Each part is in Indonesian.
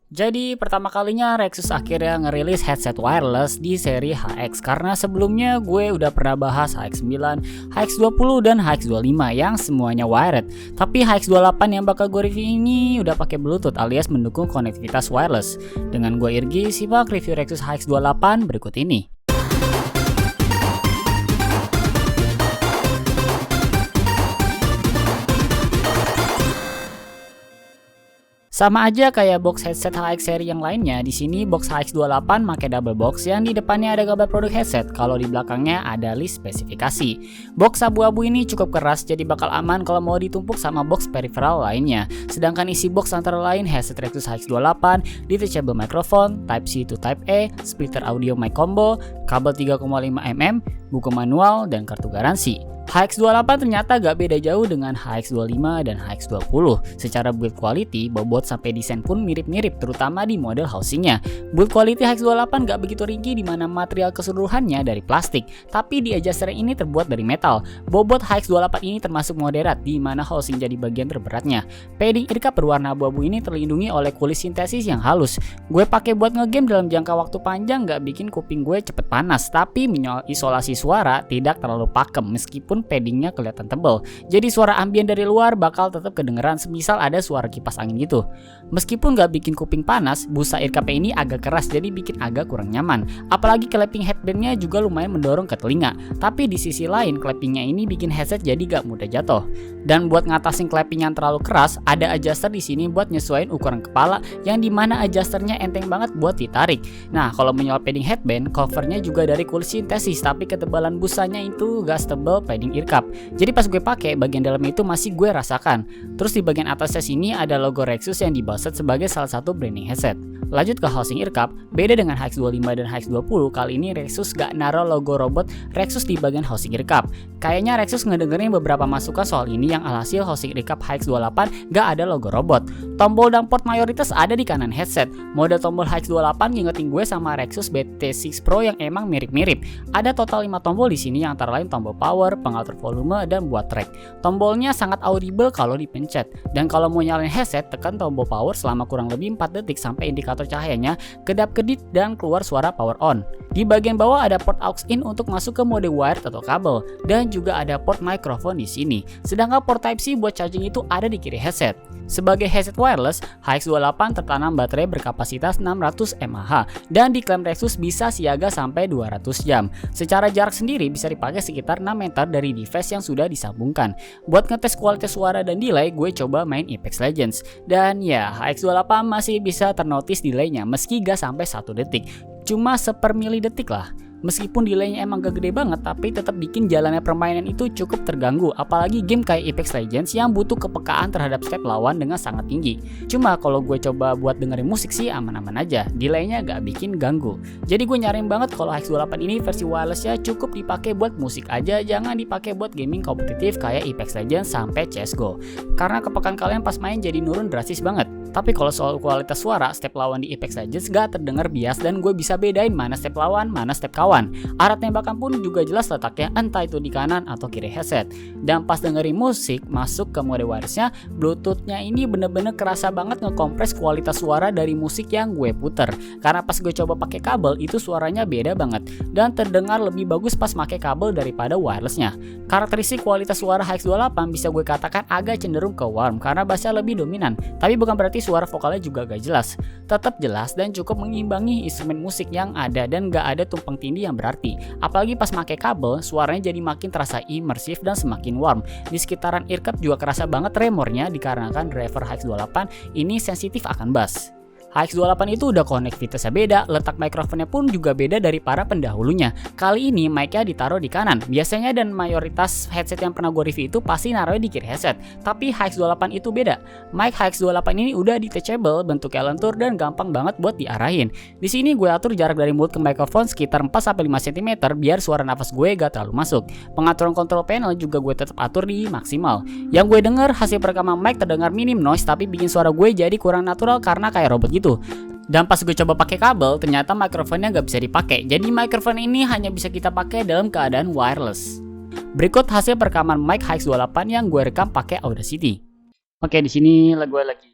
Jadi pertama kalinya Rexus akhirnya ngerilis headset wireless di seri HX karena sebelumnya gue udah pernah bahas HX9, HX20 dan HX25 yang semuanya wired. Tapi HX28 yang bakal gue review ini udah pakai Bluetooth alias mendukung konektivitas wireless. Dengan gue Irgi, simak review Rexus HX28 berikut ini. Sama aja kayak box headset HX seri yang lainnya, di sini box HX28 pakai double box yang di depannya ada gambar produk headset, kalau di belakangnya ada list spesifikasi. Box abu-abu ini cukup keras jadi bakal aman kalau mau ditumpuk sama box peripheral lainnya. Sedangkan isi box antara lain headset Rexus HX28, detachable microphone, Type C to Type A, splitter audio mic combo, kabel 3,5 mm, buku manual, dan kartu garansi. HX28 ternyata gak beda jauh dengan HX25 dan HX20. Secara build quality, bobot sampai desain pun mirip-mirip, terutama di model housingnya. Build quality HX28 gak begitu ringkih di mana material keseluruhannya dari plastik, tapi di adjuster ini terbuat dari metal. Bobot HX28 ini termasuk moderat, di mana housing jadi bagian terberatnya. Padding earcup berwarna abu-abu ini terlindungi oleh kulit sintesis yang halus. Gue pakai buat ngegame dalam jangka waktu panjang gak bikin kuping gue cepet panas, tapi isolasi suara tidak terlalu pakem meskipun paddingnya kelihatan tebal. Jadi suara ambien dari luar bakal tetap kedengeran semisal ada suara kipas angin gitu. Meskipun gak bikin kuping panas, busa earcup ini agak keras jadi bikin agak kurang nyaman. Apalagi clapping headbandnya juga lumayan mendorong ke telinga. Tapi di sisi lain clappingnya ini bikin headset jadi gak mudah jatuh. Dan buat ngatasin clapping yang terlalu keras, ada adjuster di sini buat nyesuaiin ukuran kepala yang dimana adjusternya enteng banget buat ditarik. Nah, kalau menyoal padding headband, covernya juga dari kulit sintesis, tapi ketebalan busanya itu gak setebal padding earcup. Jadi pas gue pakai, bagian dalamnya itu masih gue rasakan. Terus di bagian atasnya sini ada logo Rexus yang dibaset sebagai salah satu branding headset. Lanjut ke housing earcup, beda dengan HX25 dan HX20, kali ini Rexus gak naruh logo robot Rexus di bagian housing earcup. Kayaknya Rexus ngedengerin beberapa masukan soal ini yang alhasil housing earcup HX28 gak ada logo robot. Tombol dan port mayoritas ada di kanan headset. Mode tombol HX28 ngingetin gue sama Rexus BT6 Pro yang emang mirip-mirip. Ada total 5 tombol di sini yang antara lain tombol power, pengatur volume, dan buat track. Tombolnya sangat audible kalau dipencet. Dan kalau mau nyalain headset, tekan tombol power selama kurang lebih 4 detik sampai indikator cahayanya kedap-kedip dan keluar suara power on. Di bagian bawah ada port aux in untuk masuk ke mode wired atau kabel, dan juga ada port microphone di sini. Sedangkan port Type C buat charging itu ada di kiri headset. Sebagai headset wireless, HX28 tertanam baterai berkapasitas 600 mAh dan diklaim Rexus bisa siaga sampai 200 jam. Secara jarak sendiri bisa dipakai sekitar 6 meter dari device yang sudah disambungkan. Buat ngetes kualitas suara dan delay, gue coba main Apex Legends. Dan ya, HX28 masih bisa ternotis delaynya meski gak sampai 1 detik. Cuma sepermili detik lah. Meskipun delaynya emang gak gede banget, tapi tetap bikin jalannya permainan itu cukup terganggu. Apalagi game kayak Apex Legends yang butuh kepekaan terhadap step lawan dengan sangat tinggi. Cuma kalau gue coba buat dengerin musik sih aman-aman aja, delaynya gak bikin ganggu. Jadi gue nyarin banget kalau HX28 ini versi wirelessnya cukup dipakai buat musik aja, jangan dipakai buat gaming kompetitif kayak Apex Legends sampai CSGO. Karena kepekaan kalian pas main jadi nurun drastis banget. Tapi kalau soal kualitas suara, step lawan di Apex Legends gak terdengar bias dan gue bisa bedain mana step lawan, mana step kawan. Arah tembakan pun juga jelas letaknya, entah itu di kanan atau kiri headset. Dan pas dengerin musik, masuk ke mode wirelessnya, Bluetoothnya ini bener-bener kerasa banget ngekompres kualitas suara dari musik yang gue puter. Karena pas gue coba pakai kabel, itu suaranya beda banget. Dan terdengar lebih bagus pas pakai kabel daripada wirelessnya. Karakteristik kualitas suara HX28 bisa gue katakan agak cenderung ke warm, karena bassnya lebih dominan. Tapi bukan berarti suara vokalnya juga gak jelas. Tetap jelas dan cukup mengimbangi instrumen musik yang ada dan gak ada tumpang tindih yang berarti. Apalagi pas pakai kabel, suaranya jadi makin terasa imersif dan semakin warm. Di sekitaran earcup juga kerasa banget tremornya dikarenakan driver HX28 ini sensitif akan bass. HX28 itu udah konektivitasnya beda, letak mikrofonnya pun juga beda dari para pendahulunya. Kali ini mic-nya ditaruh di kanan. Biasanya dan mayoritas headset yang pernah gue review itu pasti naruhnya di kiri headset. Tapi HX28 itu beda. Mic HX28 ini udah detachable, bentuknya lentur dan gampang banget buat diarahin. Di sini gue atur jarak dari mulut ke mikrofon sekitar 4-5 cm biar suara nafas gue gak terlalu masuk. Pengaturan kontrol panel juga gue tetap atur di maksimal. Yang gue denger hasil perekaman mic terdengar minim noise tapi bikin suara gue jadi kurang natural karena kayak robot gitu. Dan pas gue coba pakai kabel, ternyata mikrofonnya gak bisa dipakai. Jadi mikrofon ini hanya bisa kita pakai dalam keadaan wireless. Berikut hasil perekaman mic HX28 yang gue rekam pakai Audacity. Oke, di sini gue lagi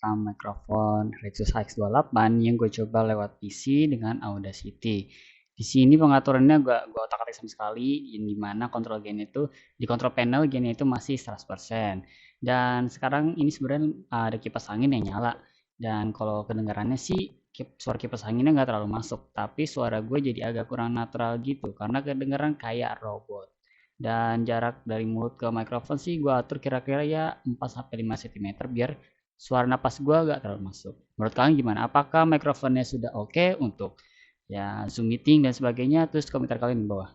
merekam mikrofon Rexus HX28 yang gue coba lewat PC dengan Audacity. Di sini pengaturannya gue otak-atik sama sekali, yang dimana kontrol gain itu di kontrol panel gainnya itu masih 100%. Dan sekarang ini sebenarnya ada kipas angin yang nyala. Dan kalau kedengarannya sih suara kipas anginnya nggak terlalu masuk, tapi suara gue jadi agak kurang natural gitu karena kedengaran kayak robot. Dan jarak dari mulut ke mikrofon sih gue atur kira-kira ya 4-5 cm biar suara napas gue gak terlalu masuk. Menurut kalian gimana? Apakah mikrofonnya sudah oke untuk ya Zoom meeting dan sebagainya? Terus komentar kalian di bawah.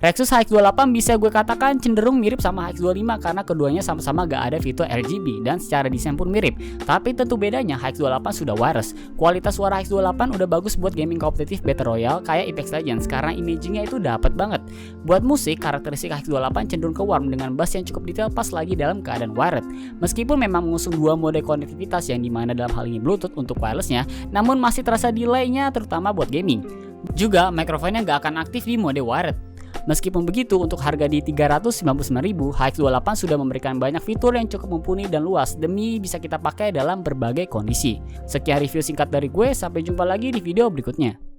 Rexus HX28 bisa gue katakan cenderung mirip sama HX25 karena keduanya sama-sama gak ada fitur RGB dan secara desain pun mirip. Tapi tentu bedanya HX28 sudah wireless. Kualitas suara HX28 udah bagus buat gaming kompetitif Battle Royale kayak Apex Legends karena imagingnya itu dapat banget. Buat musik, karakteristik HX28 cenderung ke warm dengan bass yang cukup detail pas lagi dalam keadaan wired. Meskipun memang mengusung dua mode konektivitas yang dimana dalam hal ini Bluetooth untuk wirelessnya, namun masih terasa delaynya terutama buat gaming. Juga mikrofonnya gak akan aktif di mode wired. Meskipun begitu, untuk harga di 399.000, HX28 sudah memberikan banyak fitur yang cukup mumpuni dan luas demi bisa kita pakai dalam berbagai kondisi. Sekian review singkat dari gue, sampai jumpa lagi di video berikutnya.